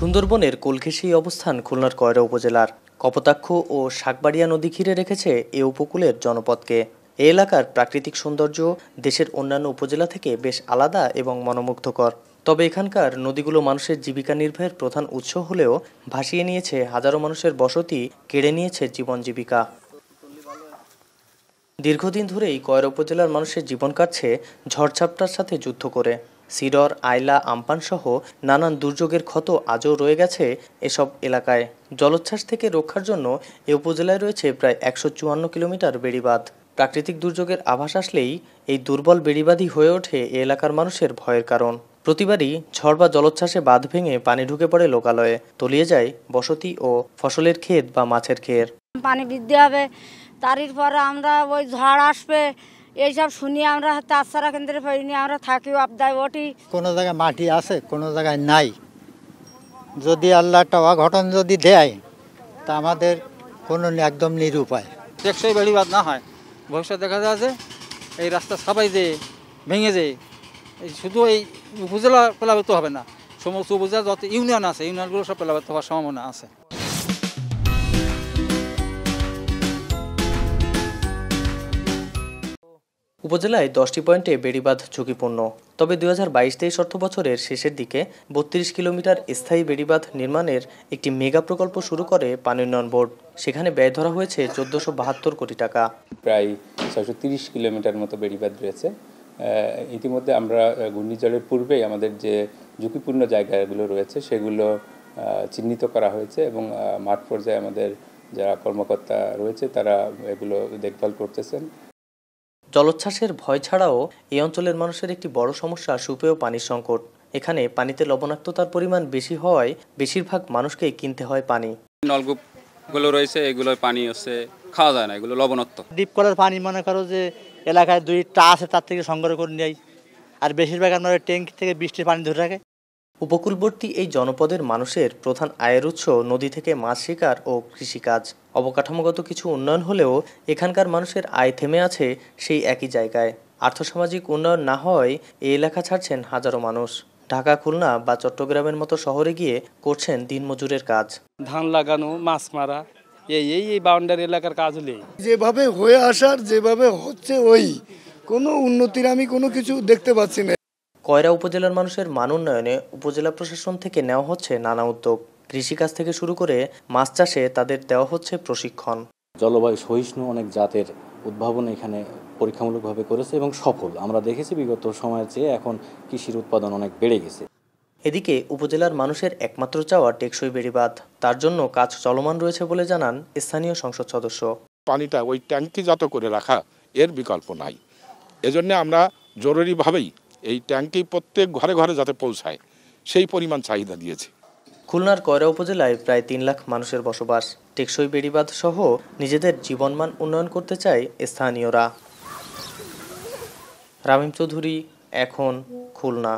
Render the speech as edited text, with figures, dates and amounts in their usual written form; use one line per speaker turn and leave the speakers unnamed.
সুন্দরবনের কোল ঘেঁষেই অবস্থান খুলনার কয়রা উপজেলার। কপোতাক্ষ ও শাকবাড়িয়া নদী ঘিরে রেখেছে এ উপকূলের জনপদকে। এ এলাকার প্রাকৃতিক সৌন্দর্য দেশের অন্যান্য উপজেলা থেকে বেশ আলাদা এবং মনোমুগ্ধকর। তবে এখানকার নদীগুলো মানুষের জীবিকা নির্বাহের প্রধান উৎস হলেও ভাসিয়ে নিয়েছে হাজারো মানুষের বসতি, কেড়ে নিয়েছে জীবন জীবিকা। দীর্ঘদিন ধরেই কয়রা উপজেলার মানুষের জীবন কাটছে ঝড়ঝাপটার সাথে যুদ্ধ করে। সিডর, আইলা, আমপান সহ নানান দুর্যোগের ক্ষত আজও রয়ে গেছে এসব এলাকায়। জলোচ্ছ্বাস থেকে রক্ষার জন্য এ উপজেলায় রয়েছে প্রায় ১৫৪ কিলোমিটার বেড়িবাঁধ। প্রাকৃতিক দুর্যোগের আভাস আসলেই এই দুর্বল বেড়িবাঁধই হয়ে ওঠে এ এলাকার মানুষের ভয়ের কারণ। প্রতিবারই ঝড় বা জলোচ্ছ্বাসে বাঁধ ভেঙে পানি ঢুকে পড়ে লোকালয়ে, তলিয়ে যায় বসতি ও ফসলের ক্ষেত বা মাছের ক্ষেত।
পানি বৃদ্ধি হবে, তারির পরে আমরা ওই ঝড় আসবে এইসব শুনি আমরা তাছাড়া কেন্দ্রে পাইনি, আমরা থাকি আবদায় ওঠি।
কোনো জায়গায় মাটি আছে, কোনো জায়গায় নাই। যদি আল্লাহ একটা অঘটন যদি দেয় তা আমাদের কোনো একদম নিরুপায়।
টেকসই বেড়িবাঁধ না হয় ভবিষ্যৎ দেখা যায় যে এই রাস্তা সবাই যে ভেঙে যায়, শুধু এই উপজেলা প্লাবিত হবে না, সমস্ত উপজেলা যত ইউনিয়ন আছে ইউনিয়নগুলো সব প্লাবিত হওয়ার সম্ভাবনা আছে।
উপজেলায় 10টি পয়েন্টে বেড়িবাঁধ ঝুঁকিপূর্ণ। তবে 2022-23 অর্থবছরের শেষের দিকে 32 কিলোমিটার স্থায়ী বেড়িবাঁধ নির্মাণের একটি মেগা প্রকল্প শুরু করে পানি উন্নয়ন বোর্ড। সেখানে ব্যয় ধরা হয়েছে 1472 কোটি টাকা।
প্রায় 630 কিলোমিটার মতো বেড়িবাঁধ রয়েছে। ইতিমধ্যে আমরা ঘূর্ণিঝড়ের পূর্বেই আমাদের যে ঝুঁকিপূর্ণ জায়গাগুলো রয়েছে সেগুলো চিহ্নিত করা হয়েছে এবং মাঠ পর্যায়ে আমাদের যারা কর্মকর্তা রয়েছে তারা এগুলো দেখভাল করতেছেন।
জলোচ্ছ্বাসের ভয় ছাড়াও এই অঞ্চলের মানুষের একটি বড় সমস্যা সুপেয় পানির সংকট। এখানে পানিতে লবণাক্ততার পরিমাণ বেশি হওয়ায় বেশিরভাগ মানুষকেই কিনতে হয় পানি।
নলকূপগুলো রয়েছে, এগুলোর পানি হচ্ছে খাওয়া যায় না, এগুলো লবণাক্ত।
ডিপ কলের পানি মনে করো যে এলাকায় 2টা আছে, তার থেকে সংগ্রহ করে নেই। আর বেশিরভাগ আমরা ট্যাঙ্ক থেকে বৃষ্টির পানি ধরে রাখে।
উপকূলবর্তী এই জনপদের মানুষের প্রধান আয়ের উৎস নদী থেকে মাছ শিকার ও কৃষিকাজ। অবকাঠামোগত কিছু উন্নয়ন হলেও এখানকার মানুষের আয় থেমে আছে সেই একই জায়গায়। আর্থসামাজিক উন্নয়ন না হওয়ায় এই এলাকা ছাড়ছেন হাজারো মানুষ। ঢাকা, খুলনা বা চট্টগ্রামের মতো শহরে গিয়ে করছেন দিনমজুরের কাজ।
ধান লাগানো, মাছ মারা, এই বাউন্ডারি এলাকার কাজ হলেই
যেভাবে হয়ে আসার যেভাবে হচ্ছে ওই কোনো উন্নতির আমি কোনো কিছু দেখতে পাচ্ছি না।
কয়রা উপজেলার মানুষের মান উন্নয়নে উপজেলা প্রশাসন থেকে নেওয়া হচ্ছে নানা উদ্যোগ। কৃষিকাজ থেকে শুরু করে মাছ চাষে তাদের দেওয়া হচ্ছে প্রশিক্ষণ।
জলবায়ু সহিষ্ণু অনেক জাতের উদ্ভাবন এখানে পরীক্ষামূলকভাবে করেছে এবং সফল আমরা দেখেছি। বিগত সময়ের চেয়ে এখন কৃষির উৎপাদন অনেক বেড়ে গেছে।
এদিকে উপজেলার মানুষের একমাত্র চাওয়া টেকসই বেড়িবাঁধ। তার জন্য কাজ চলমান রয়েছে বলে জানান স্থানীয় সংসদ সদস্য।
পানিটা ওই ট্যাঙ্কিজাত করে রাখা এর বিকল্প নাই। এজন্য আমরা জরুরিভাবেই এই ট্যাঙ্কি প্রত্যেক ঘরে ঘরে যাতে পৌঁছায় সেই পরিমাণ চাহিদা দিয়েছে।
খুলনার কয়রা উপজেলায় প্রায় 3 লাখ মানুষের বসবাস। টেকসই বেড়িবাঁধ সহ নিজেদের জীবনমান উন্নয়ন করতে চায় স্থানীয়রা। রামিম চৌধুরী, এখন, খুলনা।